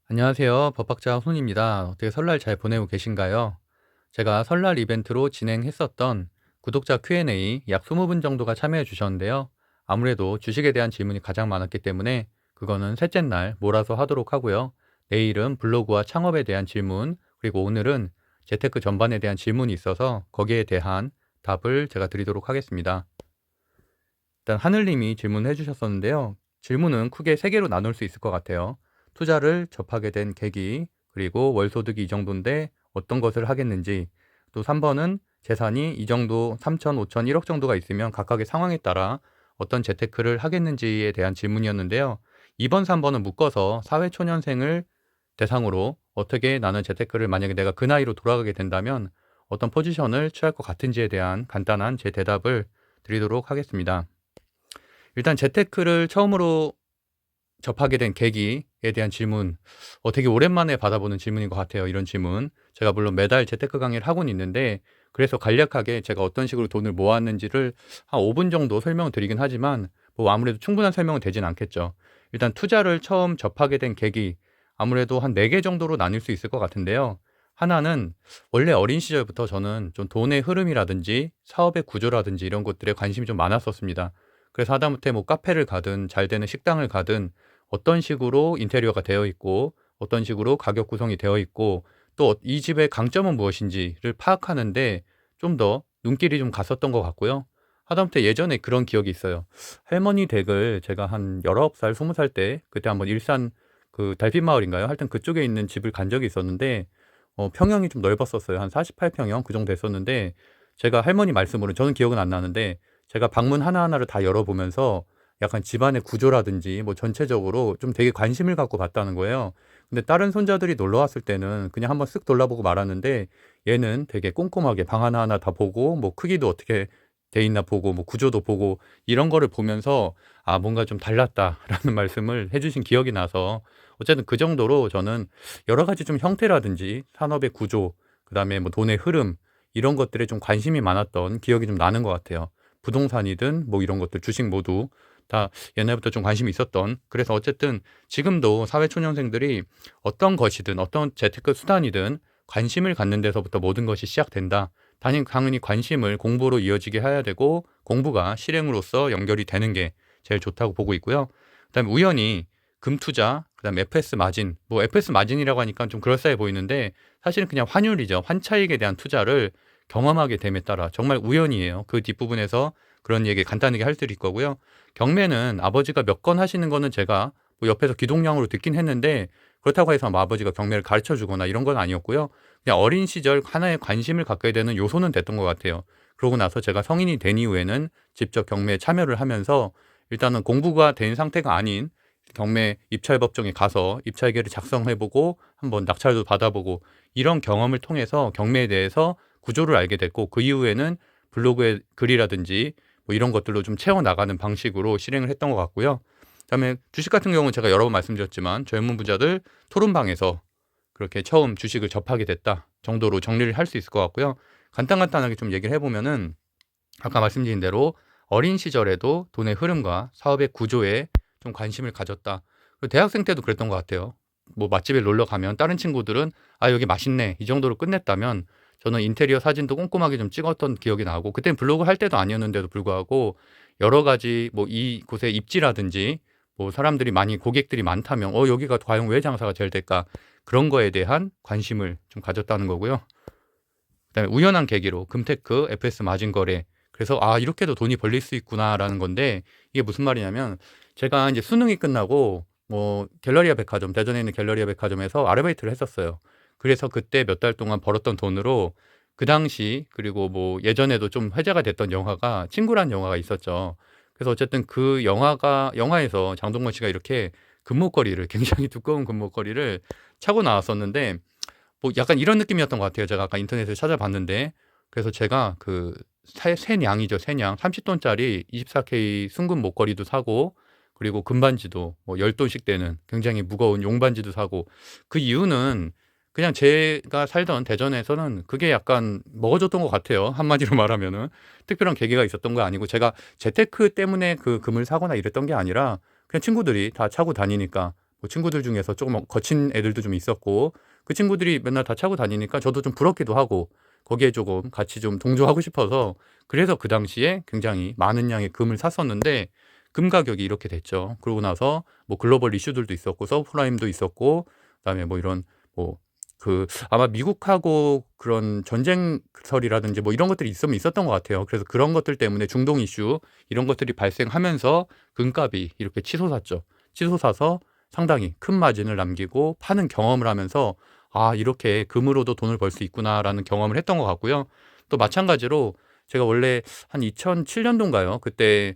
안녕하세요. 법학자 손입니다. 어떻게 설날 잘 보내고 계신가요? 제가 설날 이벤트로 진행했었던 구독자 Q&A 약 20분 정도가 참여해 주셨는데요. 아무래도 주식에 대한 질문이 가장 많았기 때문에 그거는 셋째 날 몰아서 하도록 하고요. 내일은 블로그와 창업에 대한 질문, 그리고 오늘은 재테크 전반에 대한 질문이 있어서 거기에 대한 답을 제가 드리도록 하겠습니다. 일단 하늘님이 질문해 주셨었는데요. 질문은 크게 세 개로 나눌 수 있을 것 같아요. 투자를 접하게 된 계기, 그리고 월소득이 이 정도인데 어떤 것을 하겠는지, 또 3번은 재산이 이 정도 3천, 5천, 1억 정도가 있으면 각각의 상황에 따라 어떤 재테크를 하겠는지에 대한 질문이었는데요. 2번, 3번은 묶어서 사회초년생을 대상으로 어떻게 나는 재테크를 만약에 내가 그 나이로 돌아가게 된다면 어떤 포지션을 취할 것 같은지에 대한 간단한 제 대답을 드리도록 하겠습니다. 일단 재테크를 처음으로 접하게 된 계기에 대한 질문, 되게 오랜만에 받아보는 질문인 것 같아요. 이런 질문. 제가 물론 매달 재테크 강의를 하고는 있는데, 그래서 간략하게 제가 어떤 식으로 돈을 모았는지를 한 5분 정도 설명을 드리긴 하지만 뭐 아무래도 충분한 설명은 되진 않겠죠. 일단 투자를 처음 접하게 된 계기, 아무래도 한 4개 정도로 나뉠 수 있을 것 같은데요. 하나는 원래 어린 시절부터 저는 좀 돈의 흐름이라든지 사업의 구조라든지 이런 것들에 관심이 좀 많았었습니다. 그래서 하다못해 뭐 카페를 가든 잘 되는 식당을 가든 어떤 식으로 인테리어가 되어 있고 어떤 식으로 가격 구성이 되어 있고 또 이 집의 강점은 무엇인지를 파악하는데 좀 더 눈길이 좀 갔었던 것 같고요. 하다못해 예전에 그런 기억이 있어요. 할머니 댁을 제가 한 19살, 20살 때 그때 한번 일산 그 달빛마을인가요? 하여튼 그쪽에 있는 집을 간 적이 있었는데 평형이 좀 넓었었어요. 한 48평형 그 정도 됐었는데 제가 할머니 말씀으로 저는 기억은 안 나는데 제가 방문 하나하나를 다 열어보면서 약간 집안의 구조라든지 뭐 전체적으로 좀 되게 관심을 갖고 봤다는 거예요. 근데 다른 손자들이 놀러 왔을 때는 그냥 한번 쓱 돌아보고 말았는데 얘는 되게 꼼꼼하게 방 하나하나 다 보고 뭐 크기도 어떻게 돼 있나 보고 뭐 구조도 보고 이런 거를 보면서 아 뭔가 좀 달랐다라는 말씀을 해주신 기억이 나서 어쨌든 그 정도로 저는 여러 가지 좀 형태라든지 산업의 구조, 그다음에 뭐 돈의 흐름 이런 것들에 좀 관심이 많았던 기억이 좀 나는 것 같아요. 부동산이든 뭐 이런 것들 주식 모두 다 옛날부터 좀 관심이 있었던, 그래서 어쨌든 지금도 사회초년생들이 어떤 것이든 어떤 재테크 수단이든 관심을 갖는 데서부터 모든 것이 시작된다. 당연히 관심을 공부로 이어지게 해야 되고 공부가 실행으로서 연결이 되는 게 제일 좋다고 보고 있고요. 그다음에 우연히 금투자, 그다음에 FS 마진, 뭐 FS 마진이라고 하니까 좀 그럴싸해 보이는데 사실은 그냥 환율이죠. 환차익에 대한 투자를 경험하게 됨에 따라 정말 우연이에요. 그 뒷부분에서 그런 얘기 간단하게 할 수 있을 거고요. 경매는 아버지가 몇 건 하시는 거는 제가 뭐 옆에서 귀동냥으로 듣긴 했는데 그렇다고 해서 뭐 아버지가 경매를 가르쳐 주거나 이런 건 아니었고요. 그냥 어린 시절 하나의 관심을 갖게 되는 요소는 됐던 것 같아요. 그러고 나서 제가 성인이 된 이후에는 직접 경매에 참여를 하면서 일단은 공부가 된 상태가 아닌 경매 입찰법정에 가서 입찰계를 작성해보고 한번 낙찰도 받아보고 이런 경험을 통해서 경매에 대해서 구조를 알게 됐고 그 이후에는 블로그의 글이라든지 뭐 이런 것들로 좀 채워나가는 방식으로 실행을 했던 것 같고요. 그다음에 주식 같은 경우는 제가 여러 번 말씀드렸지만 젊은 부자들 토론방에서 그렇게 처음 주식을 접하게 됐다 정도로 정리를 할 수 있을 것 같고요. 간단하게 좀 얘기를 해보면은 아까 말씀드린 대로 어린 시절에도 돈의 흐름과 사업의 구조에 좀 관심을 가졌다. 그리고 대학생 때도 그랬던 것 같아요. 뭐 맛집에 놀러 가면 다른 친구들은 아 여기 맛있네 이 정도로 끝냈다면 저는 인테리어 사진도 꼼꼼하게 좀 찍었던 기억이 나고 그때는 블로그 할 때도 아니었는데도 불구하고 여러 가지 뭐 이곳의 입지라든지 뭐 사람들이 많이 고객들이 많다면 여기가 과연 왜 장사가 잘 될까 그런 거에 대한 관심을 좀 가졌다는 거고요. 그다음에 우연한 계기로 금테크, FS 마진 거래. 그래서 '아 이렇게도 돈이 벌릴 수 있구나.'라는 건데 이게 무슨 말이냐면 제가 이제 수능이 끝나고 뭐 갤러리아 백화점, 대전에 있는 갤러리아 백화점에서 아르바이트를 했었어요. 그래서 그때 몇 달 동안 벌었던 돈으로 그 당시 그리고 뭐 예전에도 좀 회자가 됐던 영화가 친구란 영화가 있었죠. 그래서 어쨌든 그 영화에서 장동건 씨가 이렇게 금목걸이를 굉장히 두꺼운 금목걸이를 차고 나왔었는데 뭐 약간 이런 느낌이었던 것 같아요. 제가 아까 인터넷에 찾아봤는데 그래서 제가 그 새냥이죠. 새냥 30돈짜리 24K 순금 목걸이도 사고 그리고 금반지도 뭐 10돈씩 되는 굉장히 무거운 용반지도 사고 그 이유는 그냥 제가 살던 대전에서는 그게 약간 먹어줬던 것 같아요. 한마디로 말하면은 특별한 계기가 있었던 거 아니고 제가 재테크 때문에 그 금을 사거나 이랬던 게 아니라 그냥 친구들이 다 차고 다니니까 뭐 친구들 중에서 조금 거친 애들도 좀 있었고 그 친구들이 맨날 다 차고 다니니까 저도 좀 부럽기도 하고 거기에 조금 같이 좀 동조하고 싶어서 그래서 그 당시에 굉장히 많은 양의 금을 샀었는데 금 가격이 이렇게 됐죠. 그러고 나서 뭐 글로벌 이슈들도 있었고 서브프라임도 있었고 그다음에 뭐 이런 뭐 아마 미국하고 그런 전쟁설이라든지 뭐 이런 것들이 있었던 것 같아요. 그래서 그런 것들 때문에 중동 이슈 이런 것들이 발생하면서 금값이 이렇게 치솟았죠. 치솟아서 상당히 큰 마진을 남기고 파는 경험을 하면서 '아 이렇게 금으로도 돈을 벌 수 있구나.'라는 경험을 했던 것 같고요. 또 마찬가지로 제가 원래 한 2007 년도인가요? 그때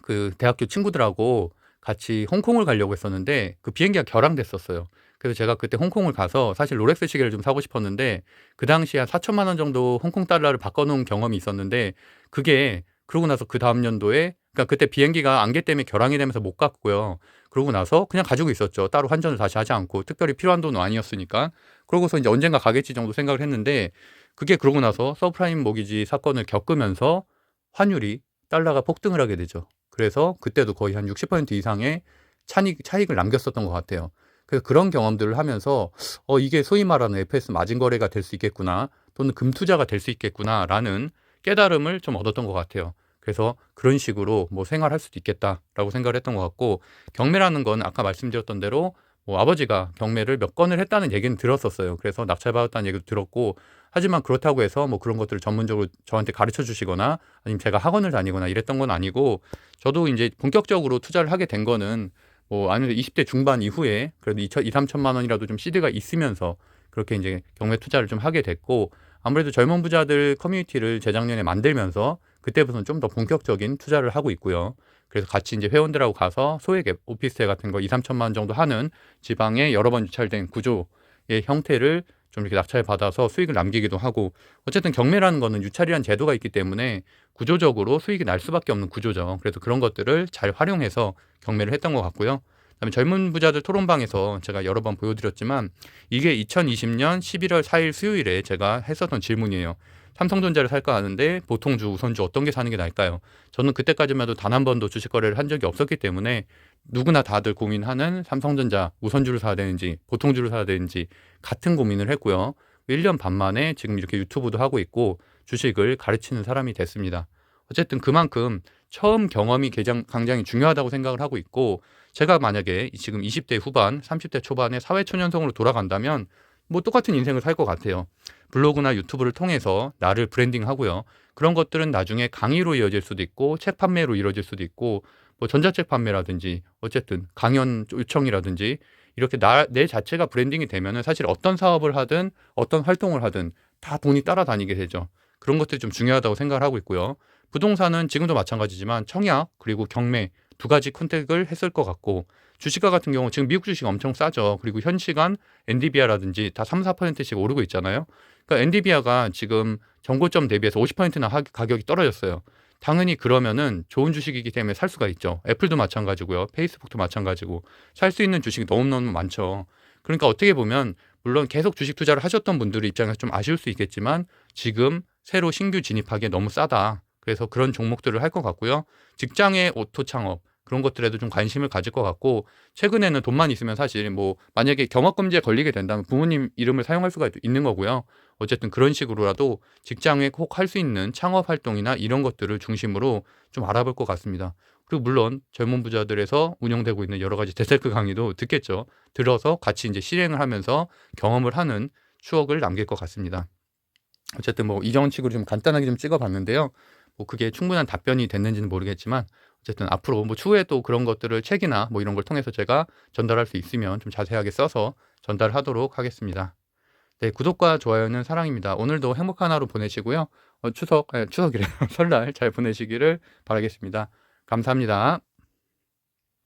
그 대학교 친구들하고 같이 홍콩을 가려고 했었는데 그 비행기가 결항됐었어요. 그래서 제가 그때 홍콩을 가서 사실 롤렉스 시계를 좀 사고 싶었는데 그 당시에 한 4천만 원 정도 홍콩 달러를 바꿔 놓은 경험이 있었는데 그게 그러고 나서 그다음 연도에 그러니까 그때 비행기가 안개 때문에 결항이 되면서 못 갔고요. 그러고 나서 그냥 가지고 있었죠. 따로 환전을 다시 하지 않고 특별히 필요한 돈은 아니었으니까. 그러고서 이제 '언젠가 가겠지.' 정도 생각을 했는데 그게 그러고 나서 서프라임 모기지 사건을 겪으면서 환율이 달러가 폭등을 하게 되죠. 그래서 그때도 거의 한 60% 이상의 차익을 남겼었던 것 같아요. 그래서 그런 경험들을 하면서 이게 소위 말하는 FS 마진 거래가 될 수 있겠구나 또는 금 투자가 될 수 있겠구나라는 깨달음을 좀 얻었던 것 같아요. 그래서 그런 식으로 뭐 생활할 수도 있겠다라고 생각을 했던 것 같고 경매라는 건 아까 말씀드렸던 대로 뭐 아버지가 경매를 몇 건을 했다는 얘기는 들었었어요. 그래서 낙찰받았다는 얘기도 들었고 하지만 그렇다고 해서 뭐 그런 것들을 전문적으로 저한테 가르쳐 주시거나 아니면 제가 학원을 다니거나 이랬던 건 아니고 저도 이제 본격적으로 투자를 하게 된 거는 뭐 아니면 20대 중반 이후에 그래도 2,3천만 원이라도 좀 시드가 있으면서 그렇게 이제 경매 투자를 좀 하게 됐고 아무래도 젊은 부자들 커뮤니티를 재작년에 만들면서 그때부터는 좀 더 본격적인 투자를 하고 있고요. 그래서 같이 이제 회원들하고 가서 소액 오피스텔 같은 거 2,3천만 원 정도 하는 지방에 여러 번 유찰된 구조의 형태를 좀 이렇게 낙찰 받아서 수익을 남기기도 하고 어쨌든 경매라는 거는 유찰이라는 제도가 있기 때문에 구조적으로 수익이 날 수밖에 없는 구조죠. 그래서 그런 것들을 잘 활용해서 경매를 했던 것 같고요. 그다음에 젊은 부자들 토론방에서 제가 여러 번 보여드렸지만 이게 2020년 11월 4일 수요일에 제가 했었던 질문이에요. 삼성전자를 살까 하는데 보통주, 우선주 어떤 게 사는 게 나을까요? 저는 그때까지만 해도 단 한 번도 주식 거래를 한 적이 없었기 때문에 누구나 다들 고민하는 삼성전자 우선주를 사야 되는지 보통주를 사야 되는지 같은 고민을 했고요. 1년 반 만에 지금 이렇게 유튜브도 하고 있고 주식을 가르치는 사람이 됐습니다. 어쨌든 그만큼 처음 경험이 굉장히 중요하다고 생각을 하고 있고 제가 만약에 지금 20대 후반, 30대 초반에 사회초년생으로 돌아간다면 뭐 똑같은 인생을 살 것 같아요. 블로그나 유튜브를 통해서 나를 브랜딩하고요. 그런 것들은 나중에 강의로 이어질 수도 있고 책 판매로 이루어질 수도 있고 뭐 전자책 판매라든지 어쨌든 강연 요청이라든지 이렇게 내 자체가 브랜딩이 되면은 사실 어떤 사업을 하든 어떤 활동을 하든 다 돈이 따라다니게 되죠. 그런 것들이 좀 중요하다고 생각을 하고 있고요. 부동산은 지금도 마찬가지지만 청약 그리고 경매 두 가지 컨택을 했을 것 같고 주식과 같은 경우 지금 미국 주식 엄청 싸죠. 그리고 현 시간 엔디비아라든지 다 3, 4%씩 오르고 있잖아요. 그러니까 엔디비아가 지금 전고점 대비해서 50%나 가격이 떨어졌어요. 당연히 그러면은 좋은 주식이기 때문에 살 수가 있죠. 애플도 마찬가지고요. 페이스북도 마찬가지고 살 수 있는 주식이 너무너무 많죠. 그러니까 어떻게 보면 물론 계속 주식 투자를 하셨던 분들의 입장에서 좀 아쉬울 수 있겠지만 지금 새로 신규 진입하기에 너무 싸다. 그래서 그런 종목들을 할 것 같고요. 직장의 오토 창업 그런 것들에도 좀 관심을 가질 것 같고 최근에는 돈만 있으면 사실 뭐 만약에 경업금지에 걸리게 된다면 부모님 이름을 사용할 수가 있는 거고요. 어쨌든 그런 식으로라도 직장에 꼭 할 수 있는 창업 활동이나 이런 것들을 중심으로 좀 알아볼 것 같습니다. 그리고 물론 젊은 부자들에서 운영되고 있는 여러 가지 재테크 강의도 듣겠죠. 들어서 같이 이제 실행을 하면서 경험을 하는 추억을 남길 것 같습니다. 어쨌든 뭐 이전 식으로 좀 간단하게 좀 찍어봤는데요. 뭐 그게 충분한 답변이 됐는지는 모르겠지만 어쨌든 앞으로 뭐 추후에 또 그런 것들을 책이나 뭐 이런 걸 통해서 제가 전달할 수 있으면 좀 자세하게 써서 전달하도록 하겠습니다. 네, 구독과 좋아요는 사랑입니다. 오늘도 행복한 하루 보내시고요. 추석이래요. 설날 잘 보내시기를 바라겠습니다. 감사합니다.